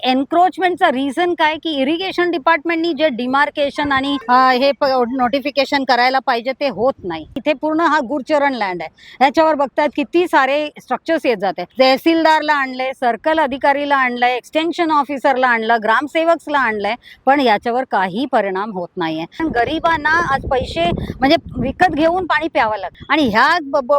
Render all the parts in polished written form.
एन्क्रोचमेंटचा reason काय की irrigation डिपार्टमेंटनी जे डिमार्केशन आणि हे नोटिफिकेशन करायला पाहिजे ते होत नाही. इथे पूर्ण हा गुरचरण लँड आहे. याच्यावर बघतायत किती सारे स्ट्रक्चर्स येत जाते. तहसीलदारला आणले, सर्कल अधिकारीला आणलंय, एक्सटेन्शन ऑफिसरला आणलं, ग्रामसेवकला आणलंय, पण याच्यावर काही परिणाम होत नाहीये. गरिबांना आज पैसे म्हणजे विकत घेऊन पाणी प्यावं लागतं आणि ह्या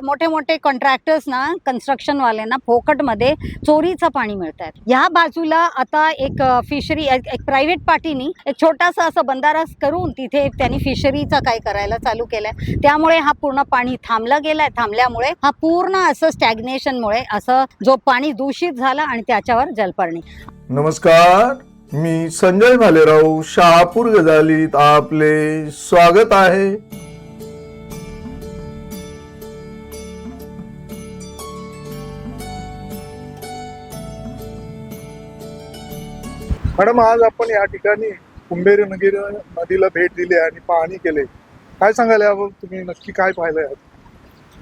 मोठे मोठे कॉन्ट्रॅक्टर्स ना, कन्स्ट्रक्शन वाल्यांना फोकटमध्ये चोरीचं पाणी मिळत आहे. ह्या बाजूला आता एक फिशरी एक प्रायव्हेट पार्टीनी एक छोटासा असं बंधारा करून तिथे त्यांनी फिशरीचा काय करायला चालू केलंय. त्यामुळे हा पूर्ण पाणी थांबलं गेलाय. थांबल्यामुळे हा पूर्ण असं स्टॅग्नेशनमुळे असं जो पाणी दूषित झालं आणि त्याच्यावर जलपर्णी. नमस्कार, मी संजय भालेराव शहापूर गजालीत आपले स्वागत आहे. मॅडम, आज आपण या ठिकाणी कुंभेरी नदीला भेट दिली आणि पाहणी केले. काय सांगाल यावर? तुम्ही नक्की काय पाहिलंय?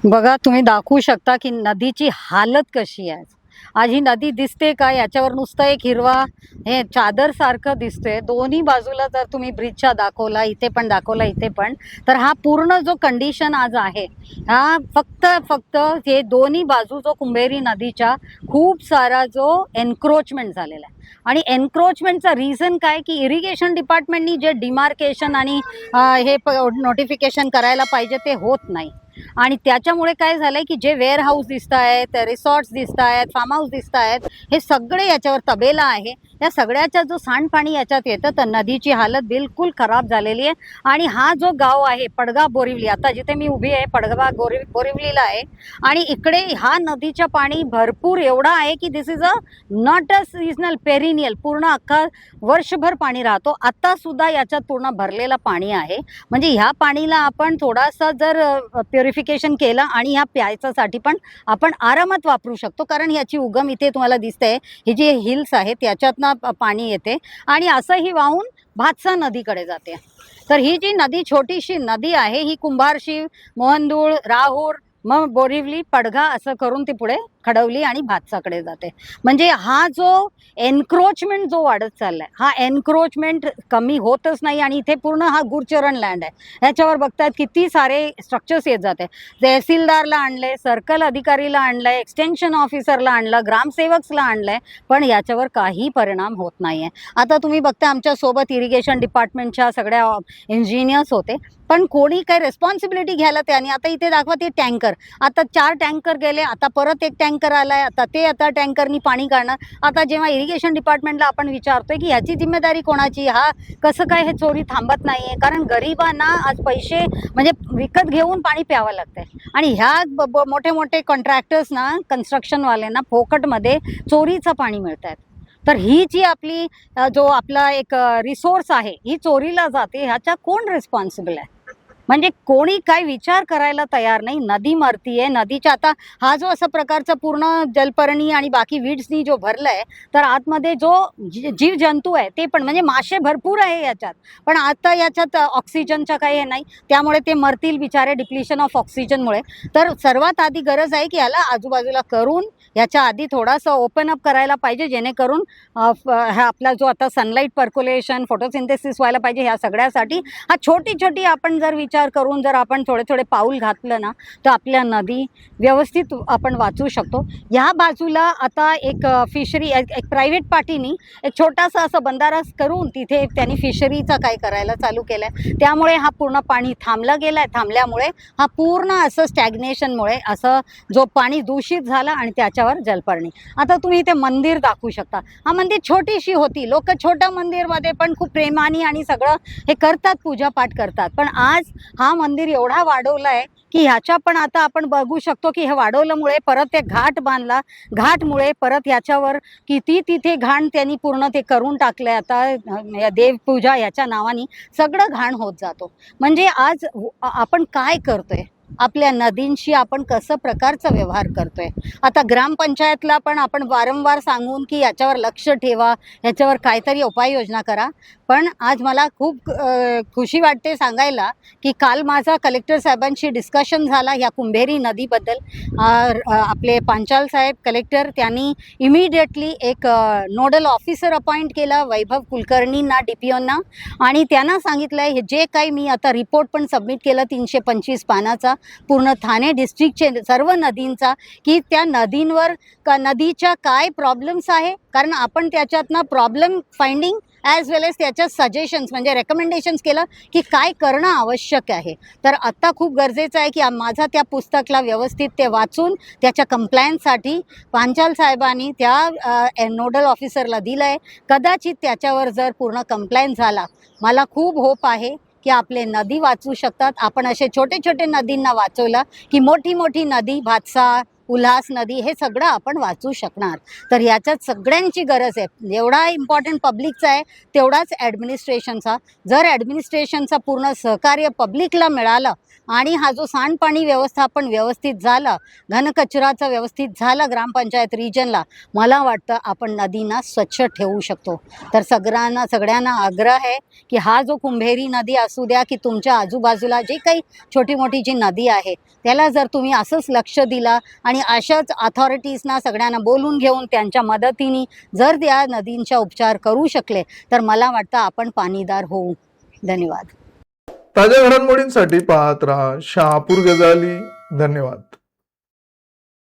बघा, तुम्ही दाखवू शकता की नदीची हालत कशी आहे. आज ही नदी दिसते का? याच्यावर नुसतं एक हिरवा हे चादर सारखं दिसतंय. दोन्ही बाजूला जर तुम्ही ब्रिजच्या दाखवला, इथे पण दाखवला, इथे पण, तर हा पूर्ण जो कंडिशन आज आहे हा फक्त हे दोन्ही बाजू जो कुंभेरी नदीच्या खूप सारा जो एन्क्रोचमेंट झालेला आहे. आणि एन्क्रोचमेंटचा रिझन काय की इरिगेशन डिपार्टमेंटनी जे डिमार्केशन आणि हे नोटिफिकेशन करायला पाहिजे ते होत नाही. आणि त्याच्यामुळे काय झालंय की जे वेअर हाऊस दिसत आहेत, रिसॉर्ट्स दिसत आहेत, फार्म हाऊस दिसत आहेत, हे सगळे याच्यावर तबेला आहे. या सगळ्याचा जो सांडपाणी याच्यात येतं तर नदीची हालत बिलकुल खराब झालेली आहे. आणि हा जो गाव आहे पडगा बोरिवली, आता जिथे मी उभी आहे पडगा बोरिवलीला आहे, आणि इकडे हा नदीचं पाणी भरपूर एवढा आहे की this is a not a seasonal, perennial, पूर्ण अख्खा वर्षभर पाणी राहतो. आता सुद्धा याच्यात पूर्ण भरलेला पाणी आहे. म्हणजे ह्या पाणीला आपण थोडासा जर प्युरिफिकेशन केलं आणि ह्या प्यायच्यासाठी पण आपण आरामात वापरू शकतो. कारण ह्याची उगम इथे तुम्हाला दिसते, ही जी हिल्स आहे त्याच्यातनं पाणी येते आणि असंही वाहून भातसा नदीकडे जाते. तर ही जी नदी छोटीशी नदी आहे ही कुंभारशिव, मोहनदूळ, राहूर, मग बोरिवली, पडघा असं करून ती पुढे खडवली आणि भातसाकडे जाते. म्हणजे हा जो एन्क्रोचमेंट जो वाढत चाललाय, हा एन्क्रोचमेंट कमी होतच नाही. आणि इथे पूर्ण हा गुरचरण लँड आहे. ह्याच्यावर बघतायत किती सारे स्ट्रक्चर्स येत जाते. तहसीलदारला आणलंय, सर्कल अधिकारीला आणलंय, एक्सटेन्शन ऑफिसरला आणलं, ग्रामसेवकला आणलंय, पण याच्यावर काही परिणाम होत नाहीये. आता तुम्ही बघता आमच्या सोबत इरिगेशन डिपार्टमेंटच्या सगळ्या इंजिनियर्स होते, पण कोणी काही रेस्पॉन्सिबिलिटी घ्यायला त्याने. आता इथे दाखवा ते टँकर, आता 4 टँकर गेले, आता परत एक टँकर आलाय, आता टँकरनी पाणी काढणार. आता जेव्हा इरिगेशन डिपार्टमेंटला आपण विचारतोय की ह्याची जिम्मेदारी कोणाची, हा कसं काय हे चोरी थांबत नाहीये. कारण गरिबांना आज पैसे म्हणजे विकत घेऊन पाणी प्यावं लागतंय. आणि ह्या मोठे मोठे कॉन्ट्रॅक्टर्स ना, कन्स्ट्रक्शन वाल्यांना फोकटमध्ये चोरीचं पाणी मिळत आहे. तर ही जी आपली जो आपला एक रिसोर्स आहे ही चोरीला जाते. ह्याचा कोण रिस्पॉन्सिबल आहे? म्हणजे कोणी काय विचार करायला तयार नाही. नदी मरतीये. नदीच्या आता हा जो असा प्रकारचा पूर्ण जलपर्णी आणि बाकी वीड्सनी जो भरलाय, तर आतमध्ये जो जीव जंतू आहे ते पण म्हणजे मासे भरपूर आहे याच्यात, पण आता याच्यात ऑक्सिजनचा काही हे नाही, त्यामुळे ते मरतील बिचारे डिप्लिशन ऑफ ऑक्सिजनमुळे. तर सर्वात आधी गरज आहे की याला आजूबाजूला करून याच्या आधी थोडासा ओपन अप करायला पाहिजे, जेणेकरून हा आपला जो आता सनलाईट पर्क्युलेशन, फोटोसिंथेसिस व्हायला पाहिजे. ह्या सगळ्यासाठी हा छोटी आपण जर विचार करून जर आपण थोडे पाऊल घातलं ना, तर आपल्या नदी व्यवस्थित आपण वाचवू शकतो. ह्या बाजूला आता एक फिशरी एक प्रायव्हेट पार्टीनी एक छोटासा असं बंधारा करून तिथे त्यांनी फिशरीचा काय करायला चालू केलंय. त्यामुळे हा पूर्ण पाणी थांबलं गेलाय. थांबल्यामुळे हा पूर्ण असं स्टॅग्नेशनमुळे असं जो पाणी दूषित झालं आणि त्याच्यावर जलपर्णी. आता तुम्ही इथे मंदिर दाखवू शकता. हा मंदिर छोटीशी होती, लोक छोट्या मंदिरमध्ये पण खूप प्रेमाने आणि सगळं हे करतात, पूजापाठ करतात. पण आज हा मंदिर एवढा वाढवला आहे की ह्याच्या पण आता आपण बघू शकतो की हे वाढवल्यामुळे परत ते घाट बांधला, घाटमुळे परत ह्याच्यावर किती तिथे घाण त्यांनी पूर्ण ते करून टाकलंय. आता देवपूजा याच्या नावाने सगळं घाण होत जातो. म्हणजे आज आपण काय करतोय? आपल्या नदींशी आपण कसं प्रकारचा व्यवहार करतोय. आता ग्रामपंचायतला पण आपण वारंवार सांगून की याच्यावर लक्ष ठेवा, याच्यावर काहीतरी उपाययोजना करा. पण आज मला खूप खुशी वाटते सांगायला की काल माझा कलेक्टर साहेबांशी डिस्कशन झाला ह्या कुंभेरी नदीबद्दल. आपले पांचाल साहेब कलेक्टर त्यांनी इमिडिएटली एक नोडल ऑफिसर अपॉइंट केला वैभव कुलकर्णींना DPOंना, आणि त्यांना सांगितलं आहे जे काही मी आता रिपोर्ट पण सबमिट केलं 325 पानाचा पूर्ण ठाणे डिस्ट्रिक्टचे सर्व नदींचा, की त्या नदींवर नदीच्या काय प्रॉब्लेम्स आहे, कारण आपण त्याच्यातनं प्रॉब्लेम फाइंडिंग ॲज वेल एज त्याच्या सजेशन्स म्हणजे रेकमेंडेशन्स केलं की काय करणं आवश्यक आहे. तर आत्ता खूप गरजेचं आहे की माझा त्या पुस्तकाला व्यवस्थित ते वाचून त्याच्या कंप्लायन्ससाठी पांचाल साहेबांनी त्या नोडल ऑफिसरला दिलं आहे. कदाचित त्याच्यावर जर पूर्ण कंप्लायन्स झाला, मला खूप होप आहे की आपले नदी वाचू शकतात. आपण असे छोटे छोटे नदींना वाचवलं की मोठी मोठी नदी भातसा, उल्हास नदी हे सगळं आपण वाचू शकणार. तर याच्यात सगळ्यांची गरज आहे. एवढा इम्पॉर्टंट पब्लिकचा आहे तेवढाच ॲडमिनिस्ट्रेशनचा. जर ॲडमिनिस्ट्रेशनचा पूर्ण सहकार्य पब्लिकला मिळालं आणि हा जो सांडपाणी व्यवस्थापन व्यवस्थित झालं, घनकचराचं व्यवस्थित झालं ग्रामपंचायत रिजनला, मला वाटतं आपण नदींना स्वच्छ ठेवू शकतो. तर सगळ्यांना आग्रह आहे की हा जो कुंभेरी नदी असू द्या की तुमच्या आजूबाजूला जे काही छोटी मोठी जी नदी आहे त्याला जर तुम्ही असंच लक्ष दिलं आणि अशाच अथॉरिटीजना सगळ्यांना बोलून घेऊन त्यांच्या मदतीने जर त्या नदींचा उपचार करू शकले तर मला वाटतं आपण पाणीदार होऊ. धन्यवाद. ताज्या घडामोडींसाठी पाहत राहा शहापूर गजाली. धन्यवाद.